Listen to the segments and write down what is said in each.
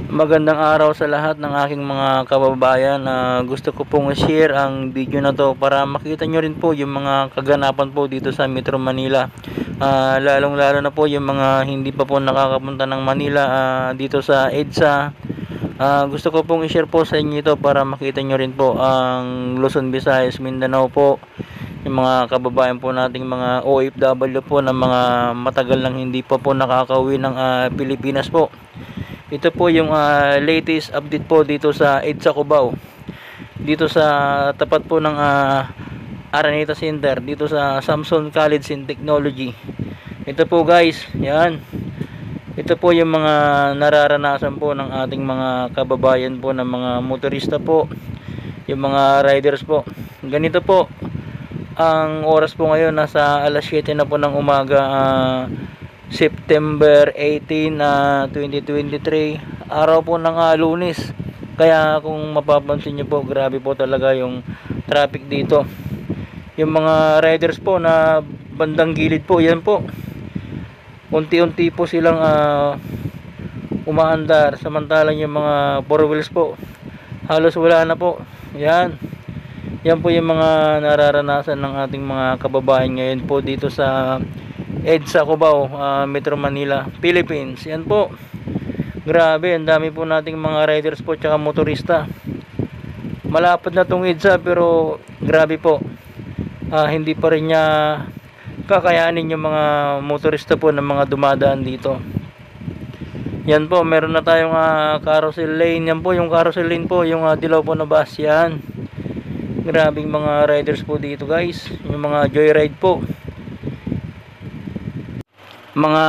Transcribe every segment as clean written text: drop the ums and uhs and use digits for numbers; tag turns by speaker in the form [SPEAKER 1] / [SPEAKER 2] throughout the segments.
[SPEAKER 1] Magandang araw sa lahat ng aking mga kababayan. Gusto ko pong share ang video na to para makita nyo rin po yung mga kaganapan po dito sa Metro Manila. Lalong lalo na po yung mga hindi pa po nakakapunta ng Manila dito sa EDSA. Gusto ko pong i-share po sa inyo ito para makita nyo rin po ang Luzon, Visayas, Mindanao po. Yung mga kababayan po nating mga OFW po na mga matagal nang hindi pa po nakakauwi ng Pilipinas po. Ito po yung latest update po dito sa EDSA Cubao. Dito sa tapat po ng Araneta Center, dito sa Samson College in Technology. Ito po guys, yan. Ito po yung mga nararanasan po ng ating mga kababayan po, ng mga motorista po, yung mga riders po. Ganito po ang oras po ngayon, nasa alas 7 na po ng umaga, September 18, 2023, araw po ng Lunes. Kaya kung mapapansin nyo po, grabe po talaga yung traffic dito. Yung mga riders po na bandang gilid po, yan po, unti-unti po silang umaandar, samantalang yung mga four wheels po halos wala na po. Yan po yung mga nararanasan ng ating mga kababayan ngayon po dito sa EDSA Cubao, Metro Manila, Philippines. Yan po, grabe, ang dami po nating mga riders po tsaka motorista. Malapad na tong EDSA pero grabe po, hindi pa rin niya kakayanin yung mga motorista po ng mga dumadaan dito. Yan po, meron na tayong carousel lane. Yan po yung carousel lane po, yung dilaw po na bus. Yan, grabing mga riders po dito guys, yung mga joyride po, mga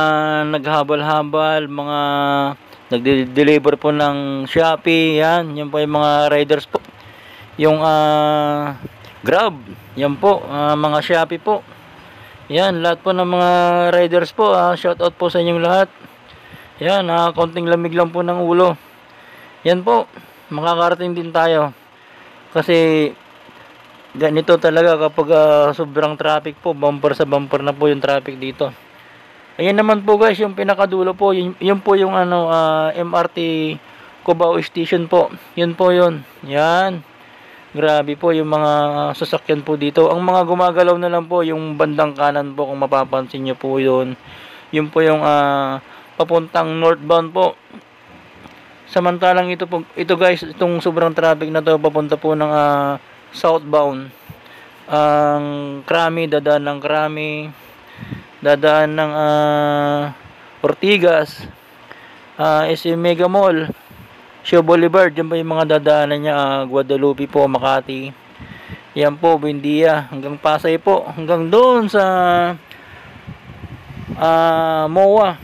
[SPEAKER 1] naghabal-habal, mga nagde-deliver po ng Shopee. Yan po yung mga riders po, yung Grab, yan po, mga Shopee po. Yan, lahat po ng mga riders po, shout out po sa inyong lahat. Yan, konting lamig lang po ng ulo. Yan po, makakarating din tayo. Kasi ganito talaga kapag sobrang traffic po, bumper sa bumper na po yung traffic dito. Ayan naman po guys, yung pinakadulo po, yun po yung MRT Cubao Station po. Yun po yun. Yan, grabe po yung mga sasakyan po dito. Ang mga gumagalaw na lang po yung bandang kanan po, kung mapapansin nyo po yun. Yun po yung papuntang northbound po. Samantalang ito po, ito guys, itong sobrang traffic na to papunta po ng southbound. Ang Krami, dadaan ng Krami, dadaan ng Ortigas, SM Mega Mall, Shaw Boulevard. Yan po yung mga dadaanan niya, Guadalupe po, Makati. Yan po, Buendia, hanggang Pasay po, hanggang doon sa MOA.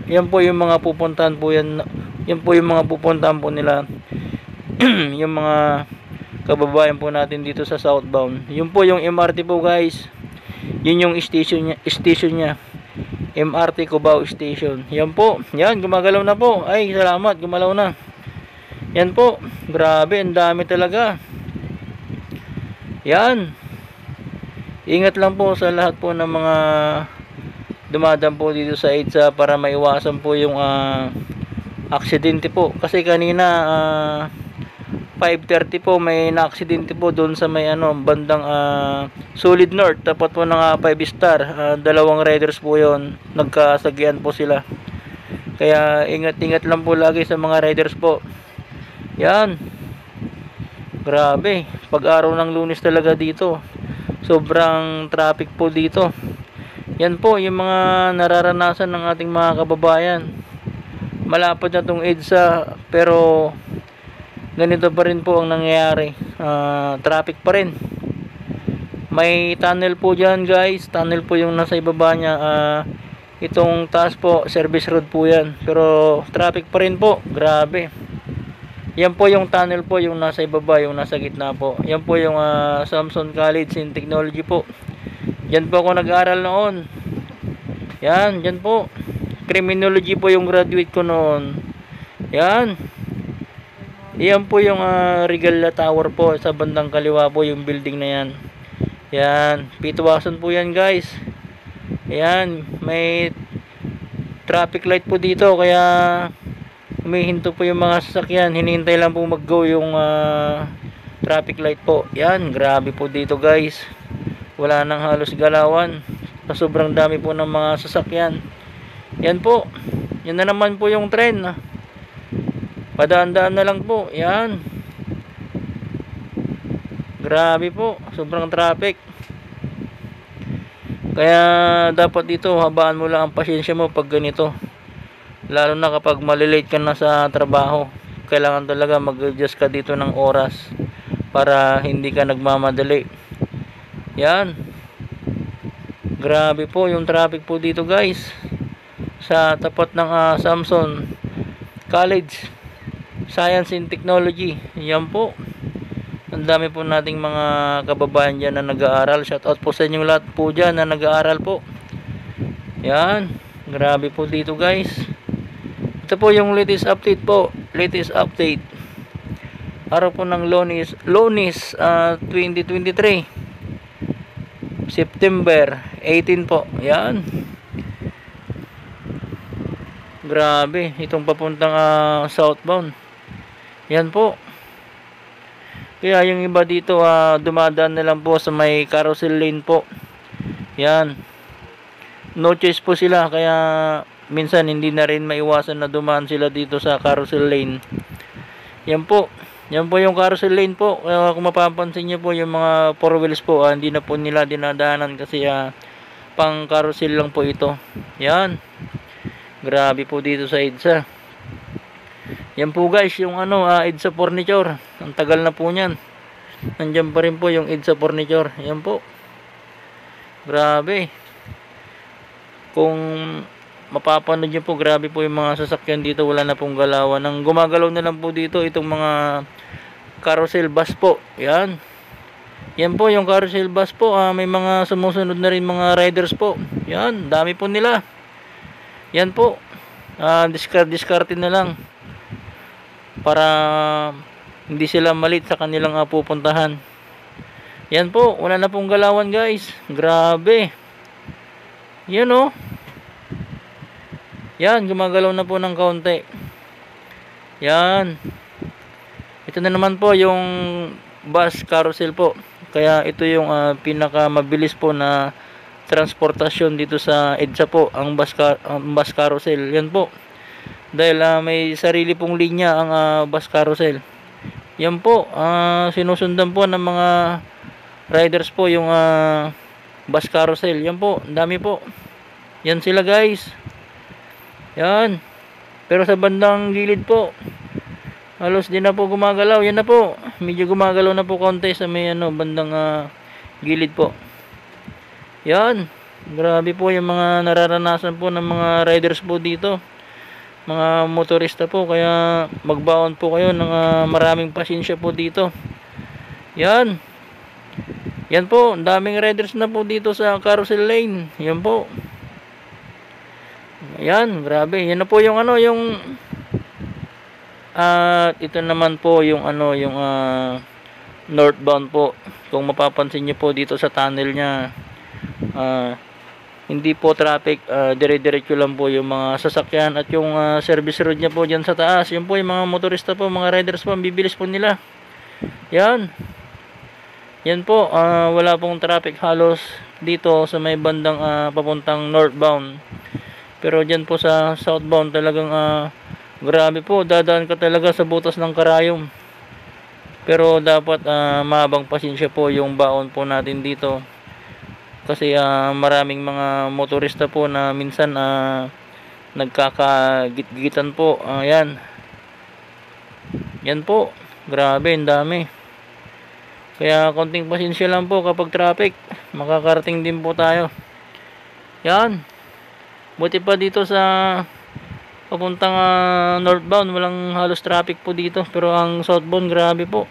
[SPEAKER 1] Yan po yung mga pupuntahan po yan. Yan po yung mga pupuntahan po nila yung mga kababayan po natin dito sa southbound. Yun po yung MRT po guys. Yun yung station niya, MRT Cubao Station. Yan po, yan, gumagalaw na po. Ay, salamat, gumalaw na. Yan po, grabe, ang dami talaga. Yan, ingat lang po sa lahat po ng mga dumadaan po dito sa EDSA para maiwasan po yung aksidente po. Kasi kanina 5:30 po may na-aksidente po doon sa may bandang Solid North, tapat po ng 5 star. Dalawang riders po yon, nagkasagyan po sila. Kaya ingat-ingat lang po lagi sa mga riders po. Yan, grabe, pag-araw ng Lunes talaga dito, sobrang traffic po dito. Yan po yung mga nararanasan ng ating mga kababayan. Malapad na tong EDSA pero ganito pa rin po ang nangyayari, traffic pa rin. May tunnel po dyan guys, tunnel po yung nasa ibaba nya. Itong taas po, service road po yan, pero traffic pa rin po, grabe. Yan po yung tunnel po, yung nasa ibaba, yung nasa gitna po. Yan po yung Samson College in Technology po. Yan po ako nag-aaral noon. Yan, yan po, criminology po yung graduate ko noon. Yan, yan po yung Regalia Tower po, sa bandang kaliwa po yung building na yan. Yan, Pitwason po yan guys. Yan, may traffic light po dito, kaya humihinto po yung mga sasakyan, hinihintay lang po mag-go yung traffic light po. Yan, grabe po dito guys, wala nang halos galawan sa sobrang dami po ng mga sasakyan. Yan po, yan na naman po yung tren, padaan-daan na lang po. Yan, grabe po, sobrang traffic. Kaya dapat dito habaan mo lang ang pasyensya mo pag ganito, lalo na kapag malilate ka na sa trabaho. Kailangan talaga mag-adjust ka dito ng oras para hindi ka nagmamadali. Yan, grabe po yung traffic po dito guys, sa tapat ng Samson College Science and Technology. Yan po, ang dami po nating mga kababayan dyan na nag-aaral. Shout out po sa inyong lahat po dyan na nag-aaral po. Yan, grabe po dito guys. Ito po yung latest update po, latest update araw po ng Lunes 2023 September 18 po. Yan, grabe, itong papuntang southbound. Yan po, kaya yung iba dito dumadaan na lang po sa may carousel lane po. Yan, no choice po sila, kaya minsan hindi na rin maiwasan na dumaan sila dito sa carousel lane. Yan po, yan po yung carousel lane po. Kaya kung mapapansin nyo po, yung mga four wheels po, hindi na po nila dinadaanan kasi pang carousel lang po ito. Yan, grabe po dito sa EDSA. Yan po guys, yung EDSA Furniture, ang tagal na po nyan, nandyan pa rin po yung EDSA Furniture. Yan po, grabe. Kung mapapanood nyo po, grabe po yung mga sasakyan dito, wala na pong galawan. Ang gumagalaw na lang po dito itong mga carousel bus po. Yan, yan po yung carousel bus po. May mga sumusunod na rin mga riders po. Yan, dami po nila. Yan po, discard na lang para hindi sila malit sa kanilang pupuntahan. Yan po, wala na pong galawan guys, grabe. Yan o, yan, gumagalaw na po ng kaunti. Yan, ito na naman po yung bus carousel po. Kaya ito yung pinaka mabilis po na transportasyon dito sa EDSA po, ang bus carousel. Yan po, dahil may sarili pong linya ang bus carousel. Yan po, sinusundan po ng mga riders po yung bus carousel. Yan po, ang dami po. Yan sila guys. Yan, pero sa bandang gilid po, halos din na po gumagalaw. Yan na po, medyo gumagalaw na po konti sa may bandang gilid po. Yan, grabe po yung mga nararanasan po ng mga riders po dito, mga motorista po. Kaya magbaon po kayo ng maraming pasensya po dito. Yan, yan po, daming riders na po dito sa carousel lane. Yan po, yan, grabe. Yan na po yung yung ito naman po yung yung northbound po. Kung mapapansin niyo po dito sa tunnel niya, hindi po traffic, dire-diretso lang po yung mga sasakyan. At yung service road niya po dyan sa taas, yun po yung mga motorista po, mga riders po, bibilis po nila. Yan, yan po, wala pong traffic halos dito sa may bandang papuntang northbound. Pero dyan po sa southbound talagang grabe po, dadaan ka talaga sa butas ng karayom. Pero dapat mahabang pasensya po yung baon po natin dito. Kasi maraming mga motorista po na minsan nagkakagit-gitan po. Yan, yan po, grabe, ang dami. Kaya konting pasensya lang po kapag traffic, makakarating din po tayo. Yan, buti pa dito sa papuntang northbound walang halos traffic po dito, pero ang southbound grabe po.